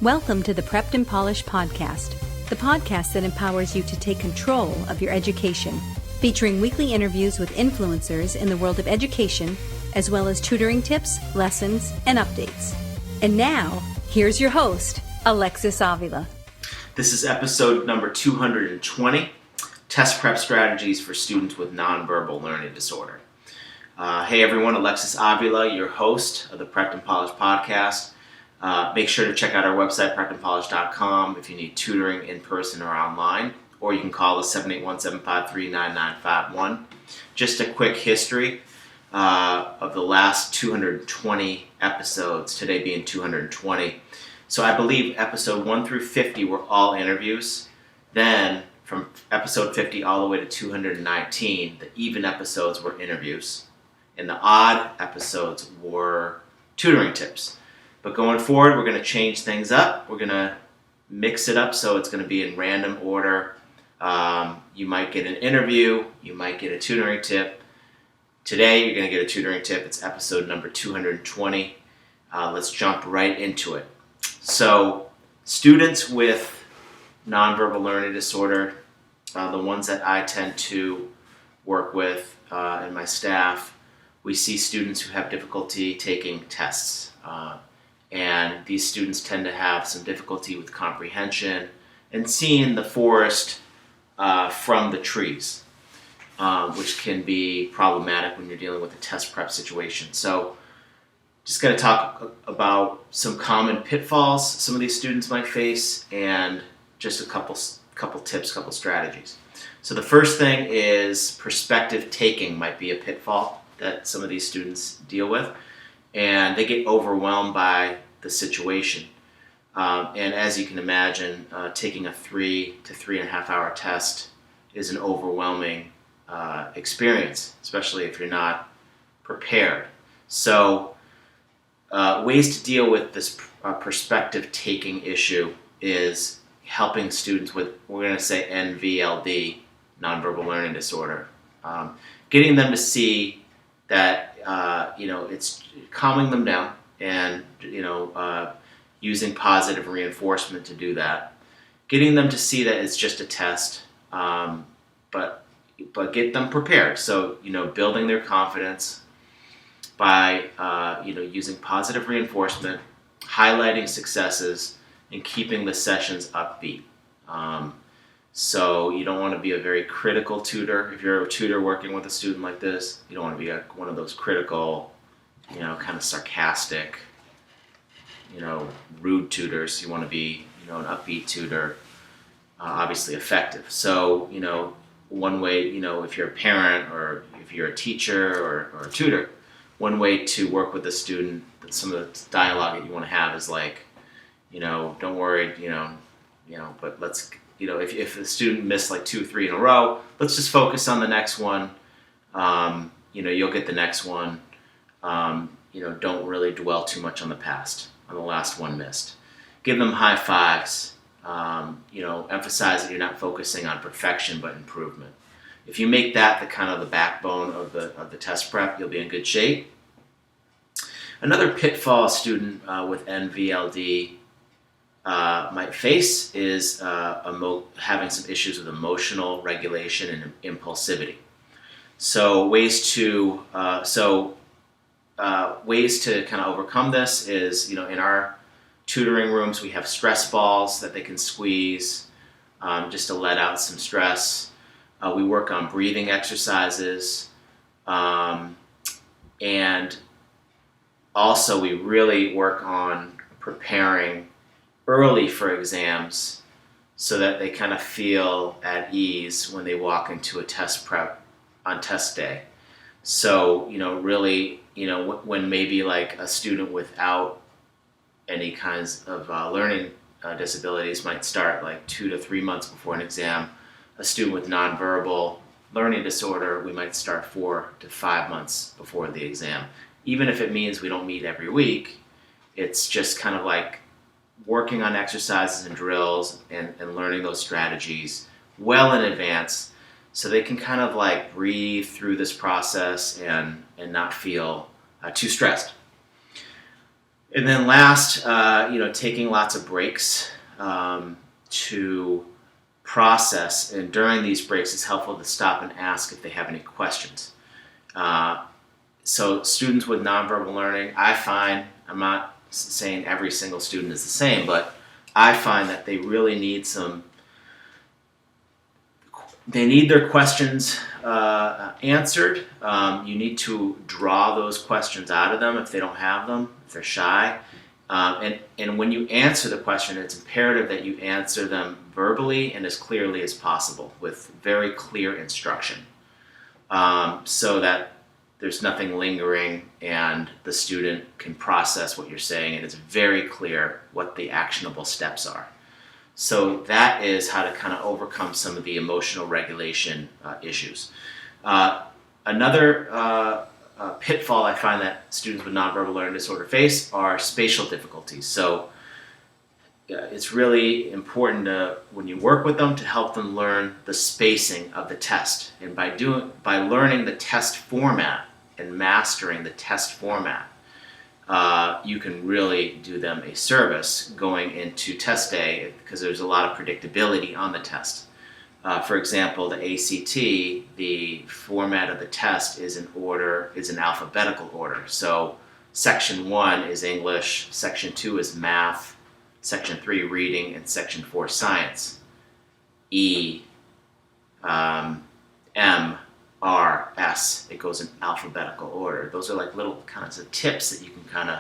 Welcome to the Prepped and Polished podcast, the podcast that empowers you to take control of your education, featuring weekly interviews with influencers in the world of education, as well as tutoring tips, lessons, and updates. And now, here's your host, Alexis Avila. This is episode number 220, Test Prep Strategies for Students with Nonverbal Learning Disorder. Hey everyone, Alexis Avila, your host of the Prepped and Polished podcast. Make sure to check out our website, preppedandpolished.com, if you need tutoring in person or online, or you can call us 781-753-9951. Just a quick history of the last 220 episodes, today being 220. So I believe episode 1 through 50 were all interviews. Then from episode 50 all the way to 219, the even episodes were interviews, and the odd episodes were tutoring tips. But going forward, we're going to change things up. We're going to mix it up, so it's going to be in random order. You might get an interview. You might get a tutoring tip. Today, you're going to get a tutoring tip. It's episode number 220. Let's jump right into it. So, students with nonverbal learning disorder, the ones that I tend to work with and my staff, we see students who have difficulty taking tests. And these students tend to have some difficulty with comprehension and seeing the forest from the trees, which can be problematic when you're dealing with a test prep situation. So just going to talk about some common pitfalls some of these students might face and just a couple tips, couple strategies. So the first thing is perspective taking might be a pitfall that some of these students deal with. And they get overwhelmed by the situation. And as you can imagine, taking a 3 to 3.5 hour test is an overwhelming experience, especially if you're not prepared. So ways to deal with this perspective taking issue is helping students with, we're going to say NVLD, nonverbal learning disorder, getting them to see that it's calming them down and using positive reinforcement to do that. Getting them to see that it's just a test, but get them prepared. So building their confidence by using positive reinforcement, highlighting successes, and keeping the sessions upbeat. So you don't want to be a very critical tutor. If you're a tutor working with a student like this, you don't want to be one of those critical, kind of sarcastic, rude tutors. You want to be, an upbeat tutor, obviously effective. So, one way, if you're a parent or if you're a teacher or a tutor, one way to work with a student, some of the dialogue that you want to have is like, don't worry, but let's, if the student missed like 2 or 3 in a row, let's just focus on the next one. You'll get the next one. Don't really dwell too much on the past, on the last one missed. Give them high fives. Emphasize that you're not focusing on perfection but improvement. If you make that the kind of the backbone of the test prep, you'll be in good shape. Another pitfall a student with NVLD might face is having some issues with emotional regulation and impulsivity. So ways to kind of overcome this is, in our tutoring rooms we have stress balls that they can squeeze just to let out some stress. We work on breathing exercises, and also we really work on preparing early for exams so that they kind of feel at ease when they walk into a test prep on test day. So, really, when maybe like a student without any kinds of learning disabilities might start like 2 to 3 months before an exam, a student with nonverbal learning disorder, we might start 4 to 5 months before the exam. Even if it means we don't meet every week, it's just kind of like working on exercises and drills and learning those strategies well in advance so they can kind of like breathe through this process and not feel too stressed. And then last, taking lots of breaks to process. And during these breaks, it's helpful to stop and ask if they have any questions. So students with nonverbal learning, I find, I'm not saying every single student is the same, but I find that they really need their questions answered. You need to draw those questions out of them if they don't have them, if they're shy. And when you answer the question, it's imperative that you answer them verbally and as clearly as possible with very clear instruction, so that there's nothing lingering and the student can process what you're saying and it's very clear what the actionable steps are. So that is how to kind of overcome some of the emotional regulation issues. Another pitfall I find that students with nonverbal learning disorder face are spatial difficulties. So it's really important when you work with them to help them learn the spacing of the test. And by learning the test format and mastering the test format, you can really do them a service going into test day because there's a lot of predictability on the test. For example, the ACT, the format of the test is in alphabetical order. So section 1 is English, section 2 is math, section 3 reading, and section 4 science. E, M, R, S. It goes in alphabetical order. Those are like little kinds of tips that you can kind of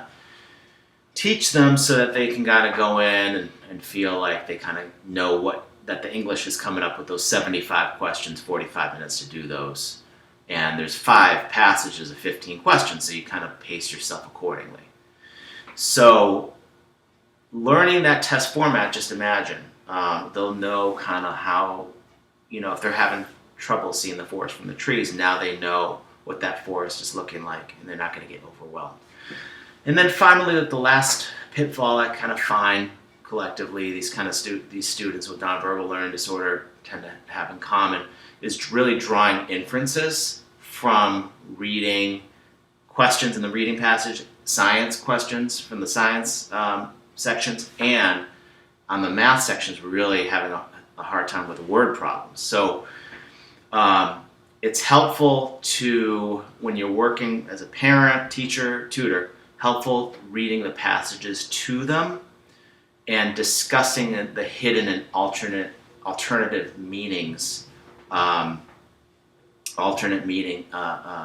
teach them so that they can kind of go in and feel like they kind of know that the English is coming up with those 75 questions, 45 minutes to do those. And there's 5 passages of 15 questions, so you kind of pace yourself accordingly. So learning that test format, just imagine, they'll know kind of how, if they're having trouble seeing the forest from the trees, now they know what that forest is looking like and they're not going to get overwhelmed. And then finally, the last pitfall I kind of find collectively these students with nonverbal learning disorder tend to have in common is really drawing inferences from reading questions in the reading passage, science questions from the science sections, and on the math sections we're really having a hard time with word problems. So it's helpful to, when you're working as a parent, teacher, tutor, helpful reading the passages to them and discussing the hidden and alternative meanings,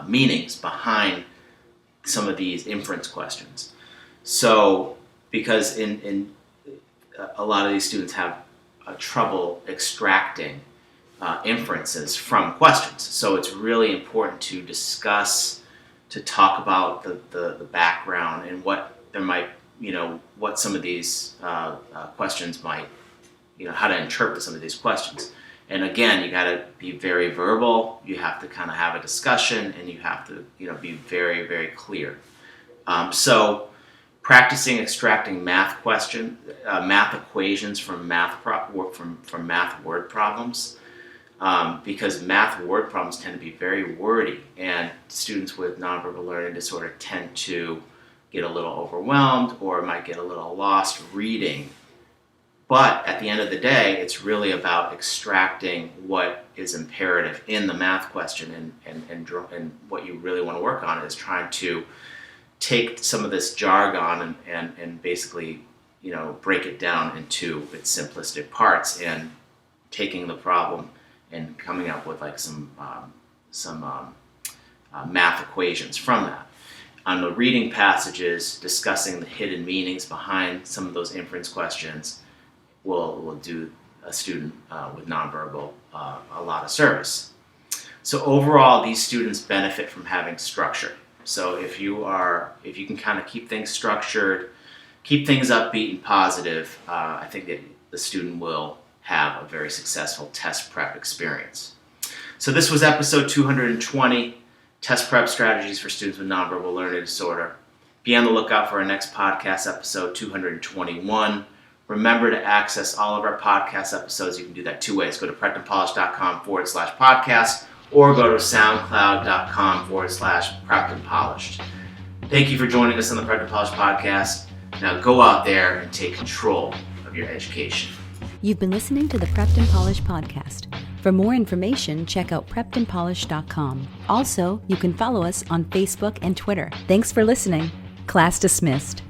meanings behind some of these inference questions. So, because in a lot of these students have trouble extracting inferences from questions, so it's really important to discuss, to talk about the background and what there might, what some of these questions might, how to interpret some of these questions. And again, you got to be very verbal. You have to kind of have a discussion, and you have to, be very, very clear. So, practicing extracting math equations from math word problems, because math word problems tend to be very wordy, and students with nonverbal learning disorder tend to get a little overwhelmed or might get a little lost reading. But at the end of the day, it's really about extracting what is imperative in the math question, and what you really want to work on is trying to take some of this jargon and basically, break it down into its simplistic parts, and taking the problem and coming up with like some math equations from that. On the reading passages, discussing the hidden meanings behind some of those inference questions will do a student with nonverbal a lot of service. So overall, these students benefit from having structure. So if you can kind of keep things structured, keep things upbeat and positive, I think that the student will have a very successful test prep experience. So this was episode 220, Test Prep Strategies for Students with Nonverbal Learning Disorder. Be on the lookout for our next podcast, episode 221. Remember to access all of our podcast episodes. You can do that 2 ways. Go to preptandpolished.com/podcast or go to soundcloud.com/preppedandpolished. Thank you for joining us on the Prepped and Polished podcast. Now go out there and take control of your education. You've been listening to the Prepped and Polished podcast. For more information, check out preppedandpolished.com. Also, you can follow us on Facebook and Twitter. Thanks for listening. Class dismissed.